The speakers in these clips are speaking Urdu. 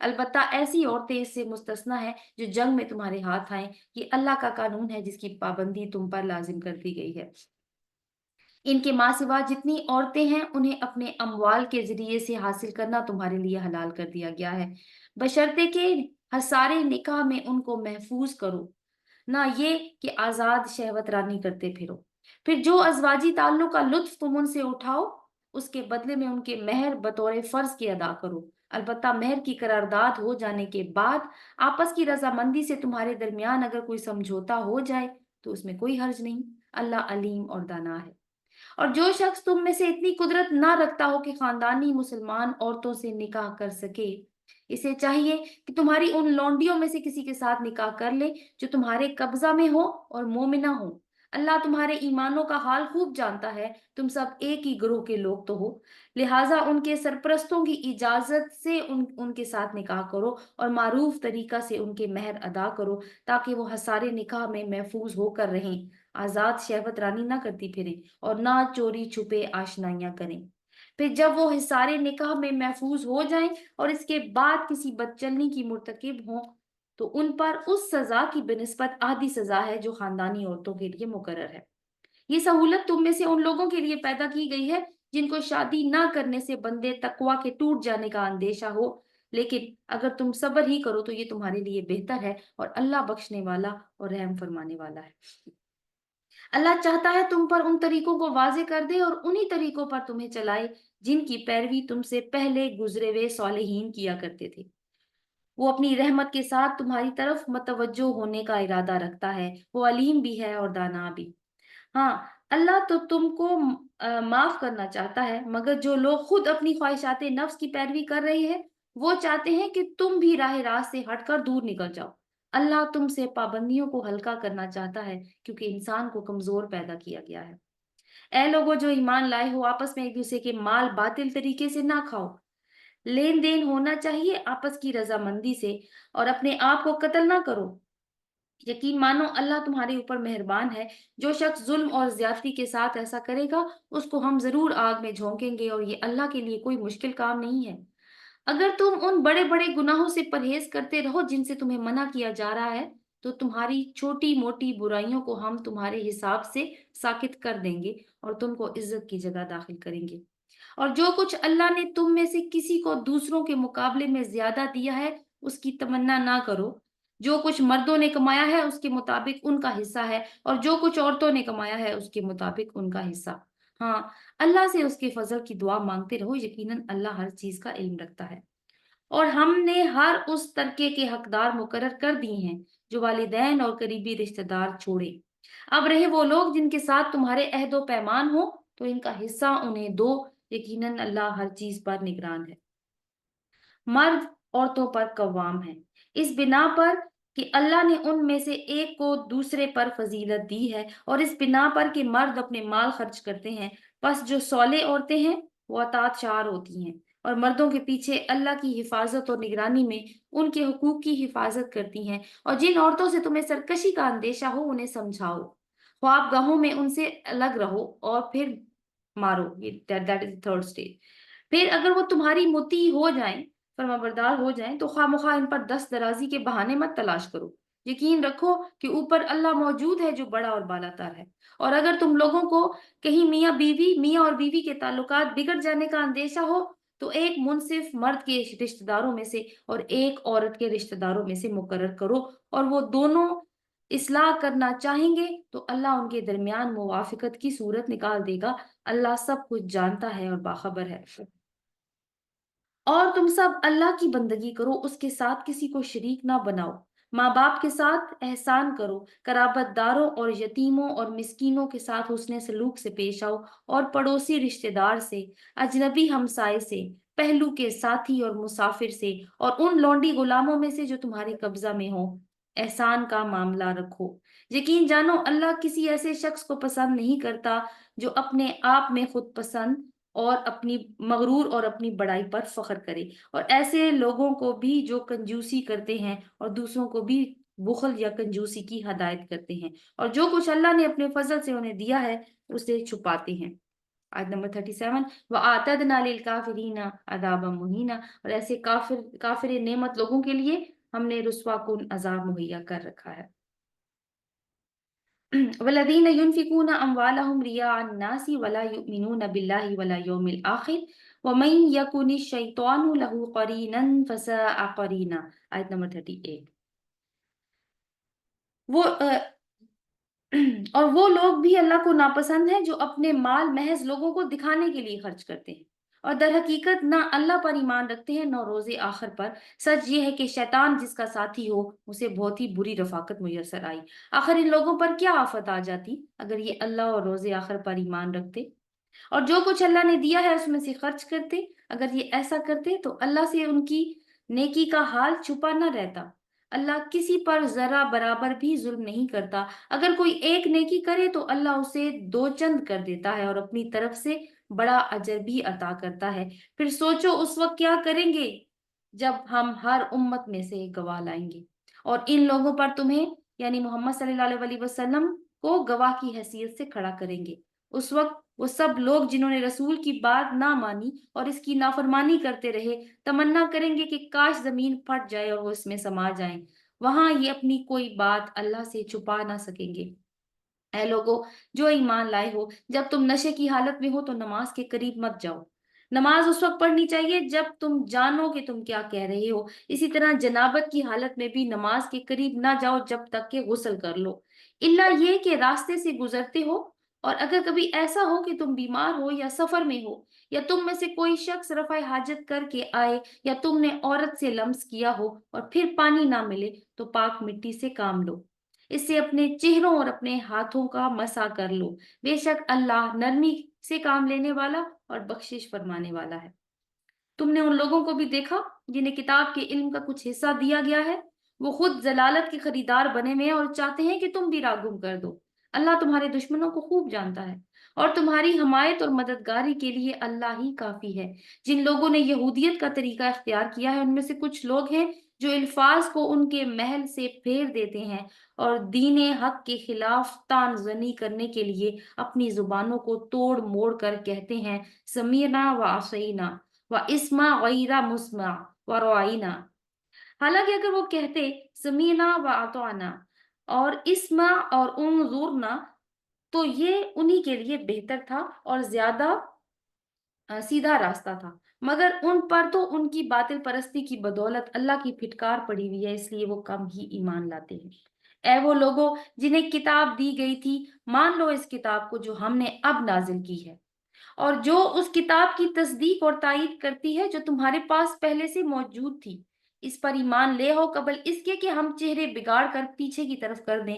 البتہ ایسی عورتیں اس سے مستثنا ہیں جو جنگ میں تمہارے ہاتھ آئیں، یہ اللہ کا قانون ہے جس کی پابندی تم پر لازم کر دی گئی ہے۔ ان کے ماں سوا جتنی عورتیں ہیں انہیں اپنے اموال کے ذریعے سے حاصل کرنا تمہارے لیے حلال کر دیا گیا ہے، بشرطے کہ حصار نکاح میں ان کو محفوظ کرو، نہ یہ کہ آزاد شہوت رانی کرتے پھرو۔ پھر جو ازواجی تعلق کا لطف تم ان سے اٹھاؤ اس کے بدلے میں ان کے مہر بطور فرض کے ادا کرو، البتہ مہر کی قرارداد ہو جانے کے بعد آپس کی رضامندی سے تمہارے درمیان اگر کوئی سمجھوتا ہو جائے تو اس میں کوئی حرج نہیں، اللہ علیم اور دانا ہے۔ اور جو شخص تم میں سے اتنی قدرت نہ رکھتا ہو کہ خاندانی مسلمان عورتوں سے نکاح کر سکے، اسے چاہیے کہ تمہاری ان لونڈیوں میں سے کسی کے ساتھ نکاح کر لے جو تمہارے قبضہ میں ہو اور مومنہ ہو۔ اللہ تمہارے ایمانوں کا حال خوب جانتا ہے، تم سب ایک ہی گروہ کے لوگ تو ہو، لہٰذا ان کے سرپرستوں کی اجازت سے ان کے ساتھ نکاح کرو اور معروف طریقہ سے ان کے مہر ادا کرو تاکہ وہ حصار نکاح میں محفوظ ہو کر رہیں، آزاد شہوت رانی نہ کرتی پھریں اور نہ چوری چھپے آشنائیاں کریں۔ پھر جب وہ حصار نکاح میں محفوظ ہو جائیں اور اس کے بعد کسی بدچلنی کی مرتکب ہوں تو ان پر اس سزا کی بنسبت آدھی سزا ہے جو خاندانی عورتوں کے لیے مقرر ہے۔ یہ سہولت تم میں سے ان لوگوں کے لیے پیدا کی گئی ہے جن کو شادی نہ کرنے سے بندے تقوی کے ٹوٹ جانے کا اندیشہ ہو، لیکن اگر تم صبر ہی کرو تو یہ تمہارے لیے بہتر ہے اور اللہ بخشنے والا اور رحم فرمانے والا ہے۔ اللہ چاہتا ہے تم پر ان طریقوں کو واضح کر دے اور انہی طریقوں پر تمہیں چلائے جن کی پیروی تم سے پہلے گزرے ہوئے صالحین کیا کرتے تھے۔ وہ اپنی رحمت کے ساتھ تمہاری طرف متوجہ ہونے کا ارادہ رکھتا ہے، وہ علیم بھی ہے اور دانا بھی۔ ہاں، اللہ تو تم کو معاف کرنا چاہتا ہے، مگر جو لوگ خود اپنی خواہشات نفس کی پیروی کر رہے ہیں وہ چاہتے ہیں کہ تم بھی راہ راست سے ہٹ کر دور نکل جاؤ۔ اللہ تم سے پابندیوں کو ہلکا کرنا چاہتا ہے کیونکہ انسان کو کمزور پیدا کیا گیا ہے۔ اے لوگوں جو ایمان لائے ہو، آپس میں ایک دوسرے کے مال باطل طریقے سے نہ کھاؤ، لین دین ہونا چاہیے آپس کی رضامندی سے، اور اپنے آپ کو قتل نہ کرو، یقین مانو اللہ تمہارے اوپر مہربان ہے۔ جو شخص ظلم اور زیادتی کے ساتھ ایسا کرے گا اس کو ہم ضرور آگ میں جھونکیں گے اور یہ اللہ کے لیے کوئی مشکل کام نہیں ہے۔ اگر تم ان بڑے بڑے گناہوں سے پرہیز کرتے رہو جن سے تمہیں منع کیا جا رہا ہے تو تمہاری چھوٹی موٹی برائیوں کو ہم تمہارے حساب سے ساکت کر دیں گے اور تم کو عزت کی جگہ داخل کریں گے۔ اور جو کچھ اللہ نے تم میں سے کسی کو دوسروں کے مقابلے میں زیادہ دیا ہے اس کی تمنا نہ کرو۔ جو کچھ مردوں نے کمایا ہے اس کے مطابق ان کا حصہ ہے اور جو کچھ عورتوں نے کمایا ہے اس کے مطابق ان کا حصہ۔ ہاں، اللہ سے اس کے فضل کی دعا مانگتے رہو، یقیناً اللہ ہر چیز کا علم رکھتا ہے۔ اور ہم نے ہر اس ترکے کے حقدار مقرر کر دیے ہیں جو والدین اور قریبی رشتہ دار چھوڑے۔ اب رہے وہ لوگ جن کے ساتھ تمہارے عہد و پیمان ہو تو ان کا حصہ انہیں دو، یقیناً اللہ ہر چیز پر نگران ہے۔ مرد عورتوں پر قوام ہے اس بنا پر کہ اللہ نے ان میں سے ایک کو دوسرے پر فضیلت دی ہے اور اس بنا پر کہ مرد اپنے مال خرچ کرتے ہیں، بس جو صالح عورتیں ہیں وہ اطاعت شار ہوتی ہیں اور مردوں کے پیچھے اللہ کی حفاظت اور نگرانی میں ان کے حقوق کی حفاظت کرتی ہیں۔ اور جن عورتوں سے تمہیں سرکشی کا اندیشہ ہو انہیں سمجھاؤ، خواب گاہوں میں ان سے الگ رہو اور پھر مارو، یہ دیٹ از تھرڈ اسٹیج۔ پھر اگر وہ تمہاری مطیع ہو جائیں، فرما بردار ہو جائیں، تو خواہ مخواہ ان پر دست درازی کے بہانے مت تلاش کرو، یقین رکھو کہ اوپر اللہ موجود ہے جو بڑا اور بالا تر ہے۔ اور اگر تم لوگوں کو کہیں میاں اور بیوی کے تعلقات بگڑ جانے کا اندیشہ ہو تو ایک منصف مرد کے رشتہ داروں میں سے اور ایک عورت کے رشتہ داروں میں سے مقرر کرو، اور وہ دونوں اصلاح کرنا چاہیں گے تو اللہ ان کے درمیان موافقت کی صورت نکال دے گا، اللہ سب کچھ جانتا ہے اور باخبر ہے۔ اور تم سب اللہ کی بندگی کرو، اس کے ساتھ کسی کو شریک نہ بناؤ، ماں باپ کے ساتھ احسان کرو، قرابت داروں اور یتیموں اور مسکینوں کے ساتھ حسن سلوک سے پیش آؤ، اور پڑوسی رشتہ دار سے، اجنبی ہمسائے سے، پہلو کے ساتھی اور مسافر سے، اور ان لونڈی غلاموں میں سے جو تمہارے قبضہ میں ہوں، احسان کا معاملہ رکھو۔ یقین جانو اللہ کسی ایسے شخص کو پسند نہیں کرتا جو اپنے آپ میں خود پسند اور اپنی مغرور اور اپنی بڑائی پر فخر کرے، اور ایسے لوگوں کو بھی جو کنجوسی کرتے ہیں اور دوسروں کو بھی بخل یا کنجوسی کی ہدایت کرتے ہیں اور جو کچھ اللہ نے اپنے فضل سے انہیں دیا ہے اسے چھپاتے ہیں۔ آیت نمبر 37 وَآتَدْنَا لِلْكَافِرِينَ عَذَابًا مُهِينًا، اور ایسے کافر نعمت لوگوں کے لیے ہم نے رسوا کن عذاب مہیا کر رکھا ہے۔ والذین ينفقون اموالهم رئاء الناس ولا يؤمنون بالله ولا يوم الاخر ومن يكن الشیطان له قرینا فساء قرینا، آیت نمبر 38۔ وہ اور وہ لوگ بھی اللہ کو ناپسند ہیں جو اپنے مال محض لوگوں کو دکھانے کے لیے خرچ کرتے ہیں اور در حقیقت نہ اللہ پر ایمان رکھتے ہیں نہ روز آخر پر۔ سچ یہ ہے کہ شیطان جس کا ساتھی ہو اسے بہت ہی بری رفاقت میسر آئی۔ آخر ان لوگوں پر کیا آفت آ جاتی اگر یہ اللہ اور روز آخر پر ایمان رکھتے اور جو کچھ اللہ نے دیا ہے اس میں سے خرچ کرتے۔ اگر یہ ایسا کرتے تو اللہ سے ان کی نیکی کا حال چھپا نہ رہتا۔ اللہ کسی پر ذرا برابر بھی ظلم نہیں کرتا۔ اگر کوئی ایک نیکی کرے تو اللہ اسے دو چند کر دیتا ہے اور اپنی طرف سے بڑا اجر بھی عطا کرتا ہے۔ پھر سوچو اس وقت کیا کریں گے جب ہم ہر امت میں سے ایک گواہ لائیں گے اور ان لوگوں پر تمہیں یعنی محمد صلی اللہ علیہ وسلم کو گواہ کی حیثیت سے کھڑا کریں گے۔ اس وقت وہ سب لوگ جنہوں نے رسول کی بات نہ مانی اور اس کی نافرمانی کرتے رہے تمنا کریں گے کہ کاش زمین پھٹ جائے اور وہ اس میں سما جائیں۔ وہاں یہ اپنی کوئی بات اللہ سے چھپا نہ سکیں گے۔ اے لوگو جو ایمان لائے ہو، جب تم نشے کی حالت میں ہو تو نماز کے قریب مت جاؤ۔ نماز اس وقت پڑھنی چاہیے جب تم جانو کہ تم کیا کہہ رہے ہو۔ اسی طرح جنابت کی حالت میں بھی نماز کے قریب نہ جاؤ جب تک کہ غسل کر لو، الا یہ کہ راستے سے گزرتے ہو اور اگر کبھی ایسا ہو کہ تم بیمار ہو یا سفر میں ہو یا تم میں سے کوئی شخص رفع حاجت کر کے آئے یا تم نے عورت سے لمس کیا ہو اور پھر پانی نہ ملے تو پاک مٹی سے کام لو، اس سے اپنے چہروں اور اپنے ہاتھوں کا مسح کر لو، بے شک اللہ نرمی سے کام لینے والا اور بخشش فرمانے والا ہے۔ تم نے ان لوگوں کو بھی دیکھا جنہیں کتاب کے علم کا کچھ حصہ دیا گیا ہے، وہ خود ضلالت کے خریدار بنے ہوئے ہیں اور چاہتے ہیں کہ تم بھی راہ گم کر دو۔ اللہ تمہارے دشمنوں کو خوب جانتا ہے اور تمہاری حمایت اور مددگاری کے لیے اللہ ہی کافی ہے۔ جن لوگوں نے یہودیت کا طریقہ اختیار کیا ہے ان میں سے کچھ لوگ ہیں جو الفاظ کو ان کے محل سے پھیر دیتے ہیں اور دین حق کے خلاف طعن زنی کرنے کے لیے اپنی زبانوں کو توڑ موڑ کر کہتے ہیں سمیعنا و عصینا و اسما غیر مسمع و رعینا۔ حالانکہ اگر وہ کہتے سمیعنا و اطعنا اور اسما اور انظرنا تو یہ انہی کے لیے بہتر تھا اور زیادہ سیدھا راستہ تھا، مگر ان پر تو ان کی باطل پرستی کی بدولت اللہ کی پھٹکار پڑی ہوئی ہے، اس لیے وہ کم ہی ایمان لاتے ہیں۔ اے وہ لوگوں جنہیں کتاب دی گئی تھی، مان لو اس کتاب کو جو ہم نے اب نازل کی ہے اور جو اس کتاب کی تصدیق اور تائید کرتی ہے جو تمہارے پاس پہلے سے موجود تھی۔ اس پر ایمان لے ہو قبل اس کے کہ ہم چہرے بگاڑ کر پیچھے کی طرف کر دیں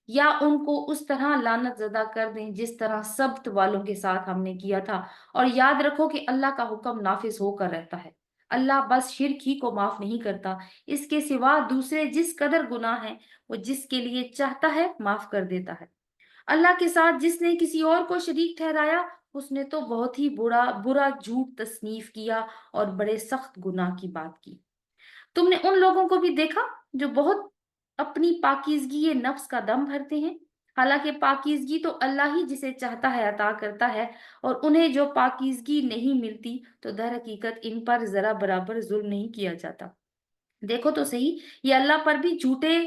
یا ان کو اس طرح لعنت زدہ کر دیں جس طرح سبت والوں کے ساتھ ہم نے کیا تھا، اور یاد رکھو کہ اللہ کا حکم نافذ ہو کر رہتا ہے۔ اللہ بس شرک ہی کو معاف نہیں کرتا، اس کے سوا دوسرے جس قدر گناہ ہیں وہ جس کے لیے چاہتا ہے معاف کر دیتا ہے۔ اللہ کے ساتھ جس نے کسی اور کو شریک ٹھہرایا اس نے تو بہت ہی برا جھوٹ تصنیف کیا اور بڑے سخت گناہ کی بات کی۔ تم نے ان لوگوں کو بھی دیکھا جو بہت اپنی پاکیزگی نفس کا دم بھرتے ہیں، حالانکہ پاکیزگی تو اللہ ہی جسے چاہتا ہے عطا کرتا ہے، اور انہیں جو پاکیزگی نہیں ملتی تو در حقیقت ان پر ذرا برابر ظلم نہیں کیا جاتا۔ دیکھو تو صحیح، یہ اللہ پر بھی جھوٹے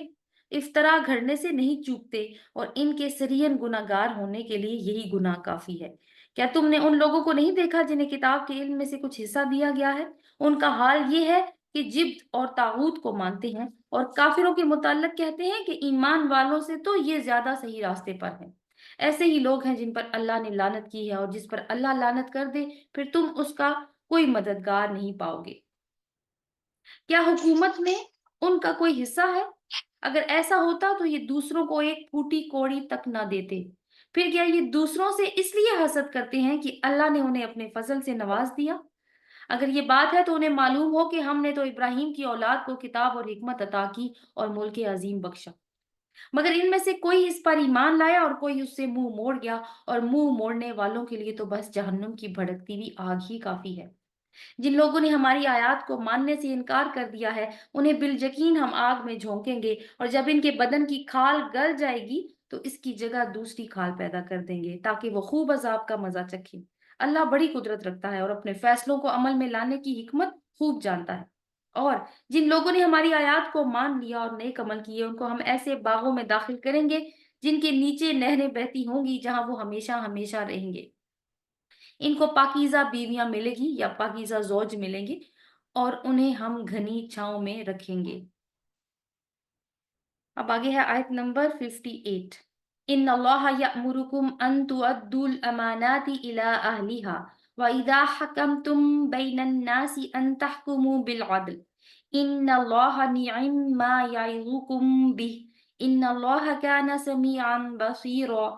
افطرا گھڑنے سے نہیں چوکتے اور ان کے سرین گناہ گار ہونے کے لیے یہی گناہ کافی ہے۔ کیا تم نے ان لوگوں کو نہیں دیکھا جنہیں کتاب کے علم میں سے کچھ حصہ دیا گیا ہے؟ ان کا حال یہ ہے کہ جبت اور طاغوت کو مانتے ہیں اور کافروں کے متعلق کہتے ہیں کہ ایمان والوں سے تو یہ زیادہ صحیح راستے پر ہیں۔ ایسے ہی لوگ ہیں جن پر اللہ نے لعنت کی ہے اور جس پر اللہ لعنت کر دے پھر تم اس کا کوئی مددگار نہیں پاؤ گے۔ کیا حکومت میں ان کا کوئی حصہ ہے؟ اگر ایسا ہوتا تو یہ دوسروں کو ایک پھوٹی کوڑی تک نہ دیتے۔ پھر کیا یہ دوسروں سے اس لیے حسد کرتے ہیں کہ اللہ نے انہیں اپنے فضل سے نواز دیا؟ اگر یہ بات ہے تو انہیں معلوم ہو کہ ہم نے تو ابراہیم کی اولاد کو کتاب اور حکمت عطا کی اور ملک عظیم بخشا، مگر ان میں سے کوئی اس پر ایمان لایا اور کوئی اس سے منہ موڑ گیا، اور منہ موڑنے والوں کے لیے تو بس جہنم کی بھڑکتی ہوئی آگ ہی کافی ہے۔ جن لوگوں نے ہماری آیات کو ماننے سے انکار کر دیا ہے انہیں بالیقین ہم آگ میں جھونکیں گے، اور جب ان کے بدن کی کھال گل جائے گی تو اس کی جگہ دوسری کھال پیدا کر دیں گے تاکہ وہ خوب عذاب کا مزہ چکھیں۔ اللہ بڑی قدرت رکھتا ہے اور اپنے فیصلوں کو عمل میں لانے کی حکمت خوب جانتا ہے۔ اور جن لوگوں نے ہماری آیات کو مان لیا اور نیک عمل کیے، ان کو ہم ایسے باغوں میں داخل کریں گے جن کے نیچے نہریں بہتی ہوں گی، جہاں وہ ہمیشہ ہمیشہ رہیں گے۔ ان کو پاکیزہ بیویاں ملے گی یا پاکیزہ زوج ملیں گے، اور انہیں ہم گھنی چھاؤں میں رکھیں گے۔ اب آگے ہے آیت نمبر 58۔ ان اللہ یأمرکم ان تؤدوا الامانات الی اہلہا واذا حکمتم بین الناس ان تحکموا بالعدل ان اللہ نعم ما یعظکم بہ ان اللہ کان سمیعا بصیرا۔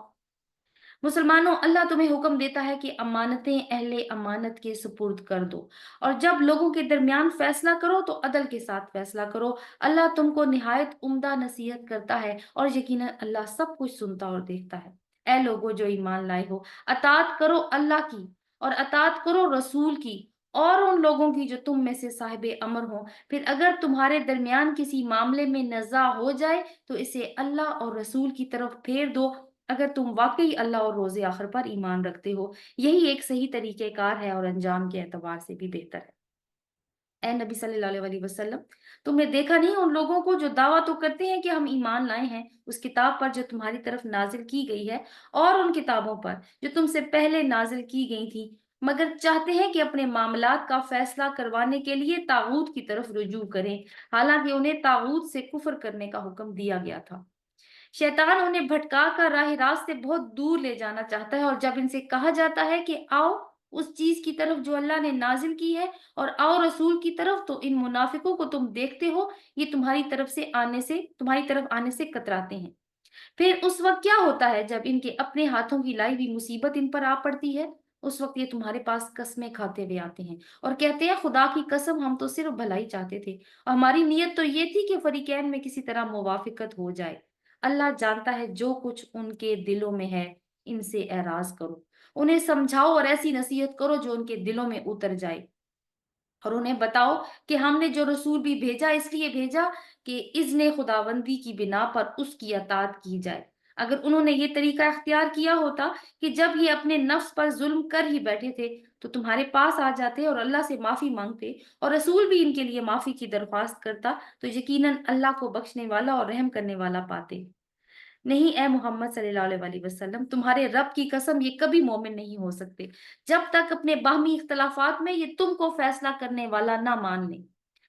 مسلمانوں، اللہ تمہیں حکم دیتا ہے کہ امانتیں اہل امانت کے سپرد کر دو، اور جب لوگوں کے درمیان فیصلہ کرو تو عدل کے ساتھ فیصلہ کرو۔ اللہ تم کو نہایت عمدہ نصیحت کرتا ہے، اور یقیناً اللہ سب کچھ سنتا اور دیکھتا ہے۔ اے لوگو جو ایمان لائے ہو، اطاعت کرو اللہ کی اور اطاعت کرو رسول کی اور ان لوگوں کی جو تم میں سے صاحب امر ہوں۔ پھر اگر تمہارے درمیان کسی معاملے میں نزاع ہو جائے تو اسے اللہ اور رسول کی طرف پھیر دو، اگر تم واقعی اللہ اور روز آخر پر ایمان رکھتے ہو۔ یہی ایک صحیح طریقہ کار ہے اور انجام کے اعتبار سے بھی بہتر ہے۔ اے نبی صلی اللہ علیہ وسلم، تم نے دیکھا نہیں ان لوگوں کو جو دعویٰ تو کرتے ہیں کہ ہم ایمان لائے ہیں اس کتاب پر جو تمہاری طرف نازل کی گئی ہے اور ان کتابوں پر جو تم سے پہلے نازل کی گئی تھی، مگر چاہتے ہیں کہ اپنے معاملات کا فیصلہ کروانے کے لیے طاغوت کی طرف رجوع کریں، حالانکہ انہیں طاغوت سے کفر کرنے کا حکم دیا گیا تھا۔ شیطان انہیں بھٹکا کر راہ راست سے بہت دور لے جانا چاہتا ہے، اور جب ان سے کہا جاتا ہے کہ آؤ اس چیز کی طرف جو اللہ نے نازل کی ہے اور آؤ رسول کی طرف، تو ان منافقوں کو تم دیکھتے ہو یہ تمہاری طرف آنے سے کتراتے ہیں۔ پھر اس وقت کیا ہوتا ہے جب ان کے اپنے ہاتھوں کی لائی ہوئی مصیبت ان پر آ پڑتی ہے؟ اس وقت یہ تمہارے پاس قسمیں کھاتے ہوئے آتے ہیں اور کہتے ہیں خدا کی قسم ہم تو صرف بھلائی چاہتے تھے، اور ہماری نیت تو یہ تھی کہ فریقین میں کسی طرح موافقت ہو جائے۔ اللہ جانتا ہے جو کچھ ان کے دلوں میں ہے، ان سے اعراض کرو، انہیں سمجھاؤ اور ایسی نصیحت کرو جو ان کے دلوں میں اتر جائے، اور انہیں بتاؤ کہ ہم نے جو رسول بھی بھیجا اس لیے بھیجا کہ اذن خداوندی کی بنا پر اس کی اطاعت کی جائے۔ اگر انہوں نے یہ طریقہ اختیار کیا ہوتا کہ جب یہ اپنے نفس پر ظلم کر ہی بیٹھے تھے تو تمہارے پاس آ جاتے اور اللہ سے معافی مانگتے، اور رسول بھی ان کے لیے معافی کی درخواست کرتا، تو یقیناً اللہ کو بخشنے والا اور رحم کرنے والا پاتے۔ نہیں اے محمد صلی اللہ علیہ وسلم، تمہارے رب کی قسم یہ کبھی مومن نہیں ہو سکتے جب تک اپنے باہمی اختلافات میں یہ تم کو فیصلہ کرنے والا نہ مان لیں۔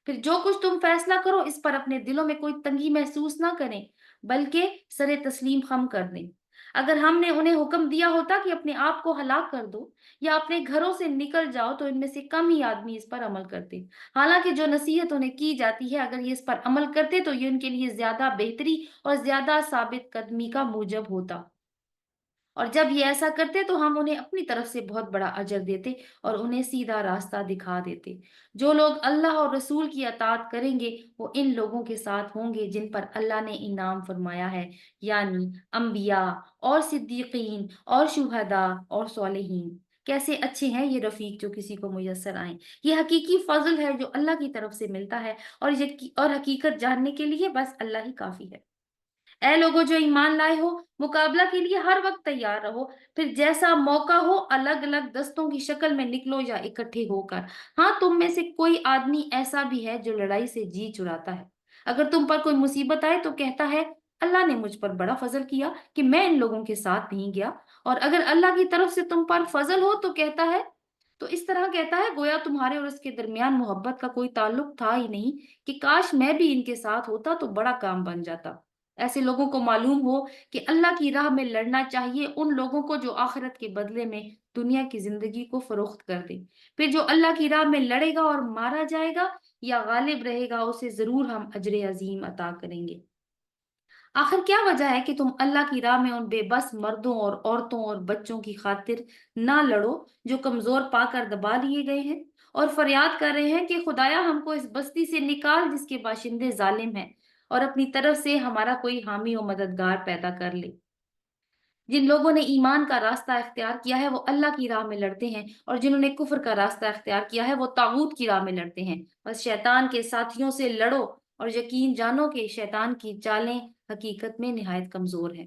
پھر جو کچھ تم فیصلہ کرو اس پر اپنے دلوں میں کوئی تنگی محسوس نہ کریں، بلکہ سر تسلیم خم کر دیں۔ اگر ہم نے انہیں حکم دیا ہوتا کہ اپنے آپ کو ہلاک کر دو یا اپنے گھروں سے نکل جاؤ تو ان میں سے کم ہی آدمی اس پر عمل کرتے، حالانکہ جو نصیحت انہیں کی جاتی ہے اگر یہ اس پر عمل کرتے تو یہ ان کے لیے زیادہ بہتری اور زیادہ ثابت قدمی کا موجب ہوتا، اور جب یہ ایسا کرتے تو ہم انہیں اپنی طرف سے بہت بڑا اجر دیتے اور انہیں سیدھا راستہ دکھا دیتے۔ جو لوگ اللہ اور رسول کی اطاعت کریں گے وہ ان لوگوں کے ساتھ ہوں گے جن پر اللہ نے انعام فرمایا ہے، یعنی انبیاء اور صدیقین اور شہداء اور صالحین۔ کیسے اچھے ہیں یہ رفیق جو کسی کو میسر آئیں۔ یہ حقیقی فضل ہے جو اللہ کی طرف سے ملتا ہے، اور حقیقت جاننے کے لیے بس اللہ ہی کافی ہے۔ اے لوگوں جو ایمان لائے ہو، مقابلہ کے لیے ہر وقت تیار رہو، پھر جیسا موقع ہو الگ الگ دستوں کی شکل میں نکلو یا اکٹھے ہو کر۔ ہاں، تم میں سے کوئی آدمی ایسا بھی ہے جو لڑائی سے جی چراتا ہے، اگر تم پر کوئی مصیبت آئے تو کہتا ہے اللہ نے مجھ پر بڑا فضل کیا کہ میں ان لوگوں کے ساتھ نہیں گیا، اور اگر اللہ کی طرف سے تم پر فضل ہو تو کہتا ہے، تو اس طرح کہتا ہے گویا تمہارے اور اس کے درمیان محبت کا کوئی تعلق تھا ہی نہیں، کہ کاش میں بھی ان کے ساتھ ہوتا تو بڑا کام بن جاتا۔ ایسے لوگوں کو معلوم ہو کہ اللہ کی راہ میں لڑنا چاہیے ان لوگوں کو جو آخرت کے بدلے میں دنیا کی زندگی کو فروخت کر دیں۔ پھر جو اللہ کی راہ میں لڑے گا اور مارا جائے گا یا غالب رہے گا اسے ضرور ہم اجر عظیم عطا کریں گے۔ آخر کیا وجہ ہے کہ تم اللہ کی راہ میں ان بے بس مردوں اور عورتوں اور بچوں کی خاطر نہ لڑو جو کمزور پا کر دبا لیے گئے ہیں، اور فریاد کر رہے ہیں کہ خدایا ہم کو اس بستی سے نکال جس کے باشندے ظالم ہیں، اور اپنی طرف سے ہمارا کوئی حامی و مددگار پیدا کر لے۔ جن لوگوں نے ایمان کا راستہ اختیار کیا ہے وہ اللہ کی راہ میں لڑتے ہیں، اور جنہوں نے کفر کا راستہ اختیار کیا ہے وہ طاغوت کی راہ میں لڑتے ہیں۔ بس شیطان کے ساتھیوں سے لڑو اور یقین جانو کہ شیطان کی چالیں حقیقت میں نہایت کمزور ہیں۔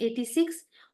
86।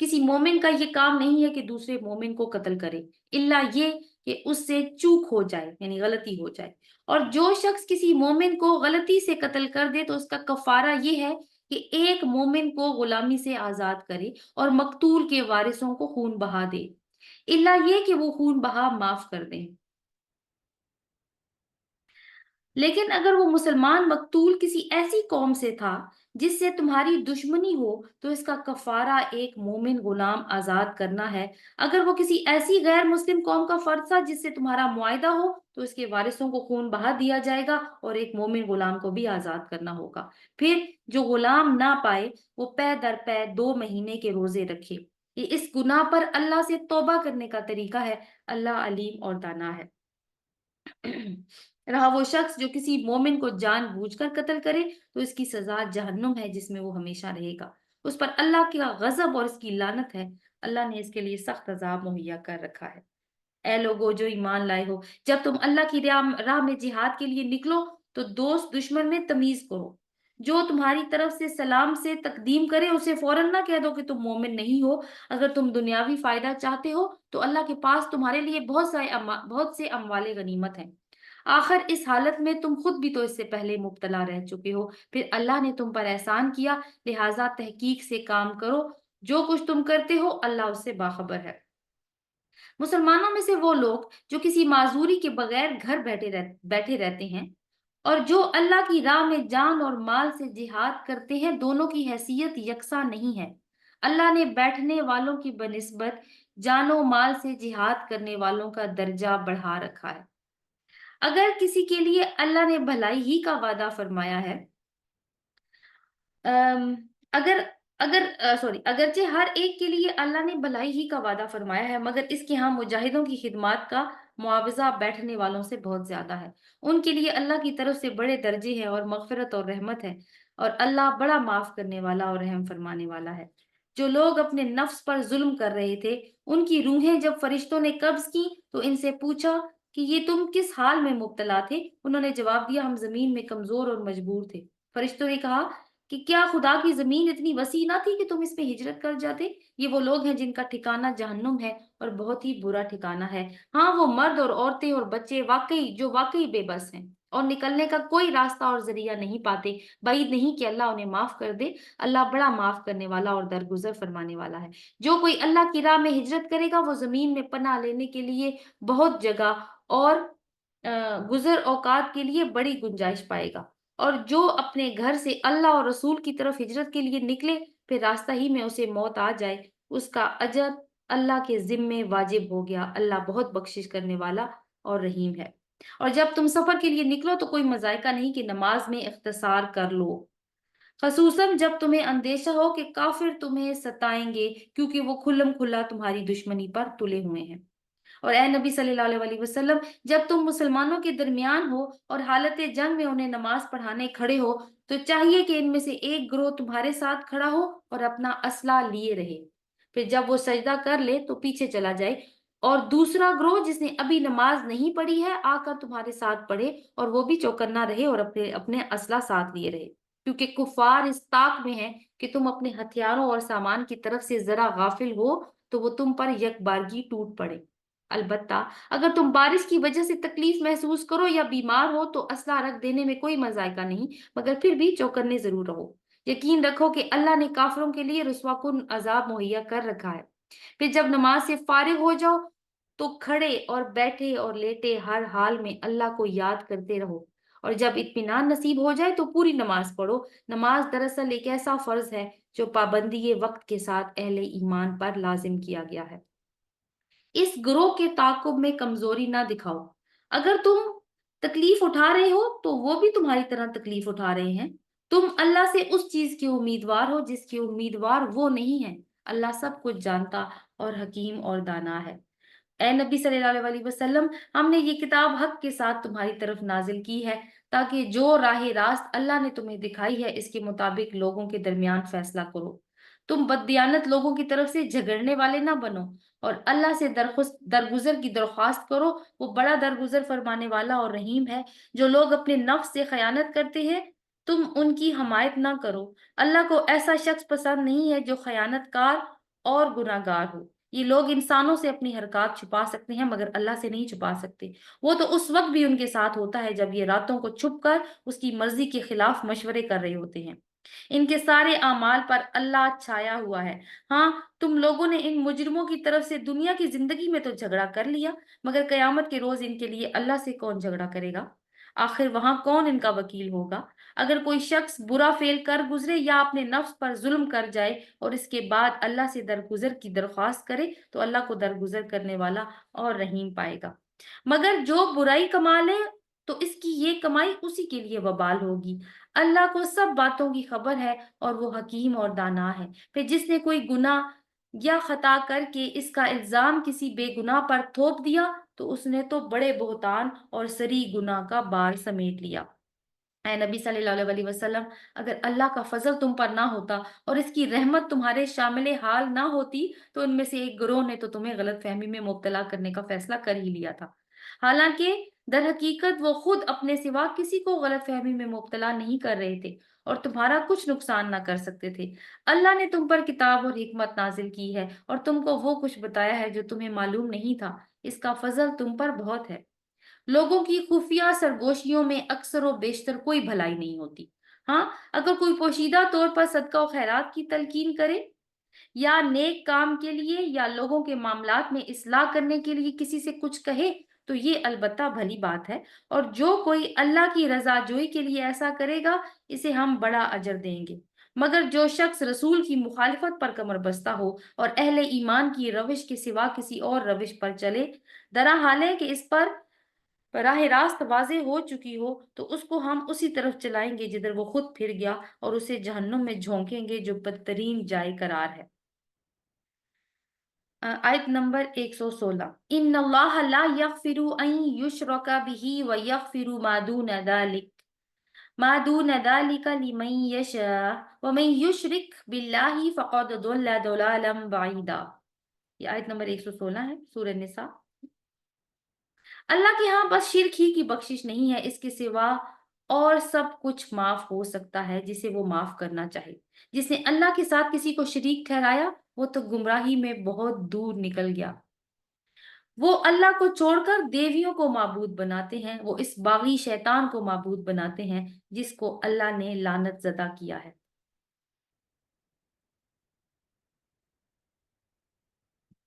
کسی مومن کا یہ کام نہیں ہے کہ دوسرے مومن کو قتل کرے، الا یہ کہ اس سے چوک ہو جائے، یعنی غلطی ہو جائے۔ اور جو شخص کسی مومن کو غلطی سے قتل کر دے تو اس کا کفارہ یہ ہے کہ ایک مومن کو غلامی سے آزاد کرے اور مقتول کے وارثوں کو خون بہا دے، الا یہ کہ وہ خون بہا معاف کر دیں۔ لیکن اگر وہ مسلمان مقتول کسی ایسی قوم سے تھا جس سے تمہاری دشمنی ہو تو اس کا کفارہ ایک مومن غلام آزاد کرنا ہے۔ اگر وہ کسی ایسی غیر مسلم قوم کا فرد تھا جس سے تمہارا معاہدہ ہو تو اس کے وارثوں کو خون بہا دیا جائے گا اور ایک مومن غلام کو بھی آزاد کرنا ہوگا۔ پھر جو غلام نہ پائے وہ پے در پے 2 مہینے کے روزے رکھے۔ یہ اس گناہ پر اللہ سے توبہ کرنے کا طریقہ ہے، اللہ علیم اور دانا ہے۔ رہا وہ شخص جو کسی مومن کو جان بوجھ کر قتل کرے تو اس کی سزا جہنم ہے جس میں وہ ہمیشہ رہے گا، اس پر اللہ کا غضب اور اس کی لعنت ہے، اللہ نے اس کے لیے سخت عذاب مہیا کر رکھا ہے۔ اے لوگو جو ایمان لائے ہو، جب تم اللہ کی راہ میں جہاد کے لیے نکلو تو دوست دشمن میں تمیز کرو۔ جو تمہاری طرف سے سلام سے تقدیم کرے اسے فوراً نہ کہہ دو کہ تم مومن نہیں ہو۔ اگر تم دنیاوی فائدہ چاہتے ہو تو اللہ کے پاس تمہارے لیے بہت سے اموال غنیمت ہیں۔ آخر اس حالت میں تم خود بھی تو اس سے پہلے مبتلا رہ چکے ہو، پھر اللہ نے تم پر احسان کیا، لہٰذا تحقیق سے کام کرو، جو کچھ تم کرتے ہو اللہ اس سے باخبر ہے۔ مسلمانوں میں سے وہ لوگ جو کسی معذوری کے بغیر گھر بیٹھے رہتے ہیں اور جو اللہ کی راہ میں جان اور مال سے جہاد کرتے ہیں، دونوں کی حیثیت یکساں نہیں ہے۔ اللہ نے بیٹھنے والوں کی بنسبت جان و مال سے جہاد کرنے والوں کا درجہ بڑھا رکھا ہے۔ اگر کسی کے لیے اللہ نے بھلائی ہی کا وعدہ فرمایا ہے، اگرچہ ہر ایک کے لیے اللہ نے بھلائی ہی کا وعدہ فرمایا ہے، مگر اس کے ہاں مجاہدوں کی خدمات کا معاوضہ بیٹھنے والوں سے بہت زیادہ ہے۔ ان کے لیے اللہ کی طرف سے بڑے درجے ہیں اور مغفرت اور رحمت ہے، اور اللہ بڑا معاف کرنے والا اور رحم فرمانے والا ہے۔ جو لوگ اپنے نفس پر ظلم کر رہے تھے ان کی روحیں جب فرشتوں نے قبض کی تو ان سے پوچھا کہ یہ تم کس حال میں مبتلا تھے؟ انہوں نے جواب دیا، ہم زمین میں کمزور اور مجبور تھے۔ فرشتوں نے کہا کہ کیا خدا کی زمین اتنی وسیع نہ تھی کہ تم اس پہ ہجرت کر جاتے؟ یہ وہ لوگ ہیں جن کا ٹھکانہ جہنم ہے اور بہت ہی برا ٹھکانہ ہے۔ ہاں، وہ مرد اور عورتیں اور بچے واقعی بے بس ہیں اور نکلنے کا کوئی راستہ اور ذریعہ نہیں پاتے، بعید نہیں کہ اللہ انہیں معاف کر دے۔ اللہ بڑا معاف کرنے والا اور درگزر فرمانے والا ہے۔ جو کوئی اللہ کی راہ میں ہجرت کرے گا وہ زمین میں پناہ لینے کے لیے بہت جگہ اور گزر اوقات کے لیے بڑی گنجائش پائے گا۔ اور جو اپنے گھر سے اللہ اور رسول کی طرف ہجرت کے لیے نکلے پھر راستہ ہی میں اسے موت آ جائے، اس کا اجر اللہ کے ذمے واجب ہو گیا، اللہ بہت بخشش کرنے والا اور رحیم ہے۔ اور جب تم سفر کے لیے نکلو تو کوئی مذائقہ نہیں کہ نماز میں اختصار کر لو، خصوصاً جب تمہیں اندیشہ ہو کہ کافر تمہیں ستائیں گے، کیونکہ وہ کھلم کھلا تمہاری دشمنی پر تلے ہوئے ہیں۔ اور اے نبی صلی اللہ علیہ وسلم، جب تم مسلمانوں کے درمیان ہو اور حالت جنگ میں انہیں نماز پڑھانے کھڑے ہو تو چاہیے کہ ان میں سے ایک گروہ تمہارے ساتھ کھڑا ہو اور اپنا اسلحہ لیے رہے، پھر جب وہ سجدہ کر لے تو پیچھے چلا جائے، اور دوسرا گروہ جس نے ابھی نماز نہیں پڑھی ہے آ کر تمہارے ساتھ پڑھے اور وہ بھی چوکنا رہے اور اپنے اسلحہ ساتھ لیے رہے، کیونکہ کفار اس طاق میں ہیں کہ تم اپنے ہتھیاروں اور سامان کی طرف سے ذرا غافل ہو تو وہ تم پر یک بارگی ٹوٹ پڑے۔ البتہ اگر تم بارش کی وجہ سے تکلیف محسوس کرو یا بیمار ہو تو اسلحہ رکھ دینے میں کوئی مذائقہ نہیں، مگر پھر بھی چوکنے ضرور رہو۔ یقین رکھو کہ اللہ نے کافروں کے لیے رسوا کن عذاب مہیا کر رکھا ہے۔ پھر جب نماز سے فارغ ہو جاؤ تو کھڑے اور بیٹھے اور لیٹے ہر حال میں اللہ کو یاد کرتے رہو، اور جب اطمینان نصیب ہو جائے تو پوری نماز پڑھو۔ نماز دراصل ایک ایسا فرض ہے جو پابندی وقت کے ساتھ اہل ایمان پر لازم کیا گیا ہے۔ اس گروہ کے تعاقب میں کمزوری نہ دکھاؤ۔ اگر تم تکلیف اٹھا رہے ہو تو وہ بھی تمہاری طرح تکلیف اٹھا رہے ہیں۔ تم اللہ سے اس چیز کے امیدوار ہو جس کے امیدوار وہ نہیں ہیں۔ اللہ سب کچھ جانتا اور حکیم اور دانا ہے۔ اے نبی صلی اللہ علیہ وسلم، ہم نے یہ کتاب حق کے ساتھ تمہاری طرف نازل کی ہے تاکہ جو راہ راست اللہ نے تمہیں دکھائی ہے اس کے مطابق لوگوں کے درمیان فیصلہ کرو۔ تم بددیانت لوگوں کی طرف سے جھگڑنے والے نہ بنو اور اللہ سے درگزر کی درخواست کرو، وہ بڑا درگزر فرمانے والا اور رحیم ہے۔ جو لوگ اپنے نفس سے خیانت کرتے ہیں تم ان کی حمایت نہ کرو، اللہ کو ایسا شخص پسند نہیں ہے جو خیانت کار اور گناہگار ہو۔ یہ لوگ انسانوں سے اپنی حرکات چھپا سکتے ہیں مگر اللہ سے نہیں چھپا سکتے۔ وہ تو اس وقت بھی ان کے ساتھ ہوتا ہے جب یہ راتوں کو چھپ کر اس کی مرضی کے خلاف مشورے کر رہے ہوتے ہیں۔ ان کے سارے اعمال پر اللہ چھایا ہوا ہے۔ ہاں، تم لوگوں نے ان مجرموں کی طرف سے دنیا کی زندگی میں تو جھگڑا کر لیا، مگر قیامت کے روز ان کے لیے اللہ سے کون جھگڑا کرے گا؟ آخر وہاں کون ان کا وکیل ہوگا؟ اگر کوئی شخص برا فعل کر گزرے یا اپنے نفس پر ظلم کر جائے اور اس کے بعد اللہ سے درگزر کی درخواست کرے تو اللہ کو درگزر کرنے والا اور رحیم پائے گا۔ مگر جو برائی کما لے تو اس کی یہ کمائی اسی کے لیے وبال ہوگی۔ اللہ کو سب باتوں کی خبر ہے اور وہ حکیم اور دانا ہے۔ پھر جس نے کوئی گناہ یا خطا کر کے اس کا الزام کسی بے گناہ پر تھوپ دیا تو اس نے تو بڑے بہتان اور سری گناہ کا بار سمیٹ لیا۔ اے نبی صلی اللہ علیہ وسلم، اگر اللہ کا فضل تم پر نہ ہوتا اور اس کی رحمت تمہارے شامل حال نہ ہوتی تو ان میں سے ایک گروہ نے تو تمہیں غلط فہمی میں مبتلا کرنے کا فیصلہ کر ہی لیا تھا، حالانکہ در حقیقت وہ خود اپنے سوا کسی کو غلط فہمی میں مبتلا نہیں کر رہے تھے اور تمہارا کچھ نقصان نہ کر سکتے تھے۔ اللہ نے تم پر کتاب اور حکمت نازل کی ہے اور تم کو وہ کچھ بتایا ہے جو تمہیں معلوم نہیں تھا۔ اس کا فضل تم پر بہت ہے۔ لوگوں کی خفیہ سرگوشیوں میں اکثر و بیشتر کوئی بھلائی نہیں ہوتی۔ ہاں، اگر کوئی پوشیدہ طور پر صدقہ و خیرات کی تلقین کرے یا نیک کام کے لیے یا لوگوں کے معاملات میں اصلاح کرنے کے لیے کسی سے کچھ کہے تو یہ البتہ بھلی بات ہے، اور جو کوئی اللہ کی رضا جوئی کے لیے ایسا کرے گا اسے ہم بڑا اجر دیں گے۔ مگر جو شخص رسول کی مخالفت پر کمر بستہ ہو اور اہل ایمان کی روش کے سوا کسی اور روش پر چلے، درا حال ہے کہ اس پر براہ راست واضح ہو چکی ہو، تو اس کو ہم اسی طرف چلائیں گے جدھر وہ خود پھر گیا اور اسے جہنم میں جھونکیں گے جو بدترین جائے قرار ہے۔ آیت نمبر 116۔ ان اللہ لا یغفر ان یشرک به ویغفر ما دون ذلك لمن یشاء ومن یشرک باللہ فقد ضل ضلالا بعیدا۔ یہ آیت نمبر 116 ہے سورہ نساء۔ اللہ کے ہاں بس شرک ہی کی بخشش نہیں ہے، اس کے سوا اور سب کچھ معاف ہو سکتا ہے جسے وہ معاف کرنا چاہے۔ جس نے اللہ کے ساتھ کسی کو شریک ٹھہرایا وہ تو گمراہی میں بہت دور نکل گیا۔ وہ اللہ کو چھوڑ کر دیویوں کو معبود بناتے ہیں، وہ اس باغی شیطان کو معبود بناتے ہیں جس کو اللہ نے لعنت زدہ کیا ہے۔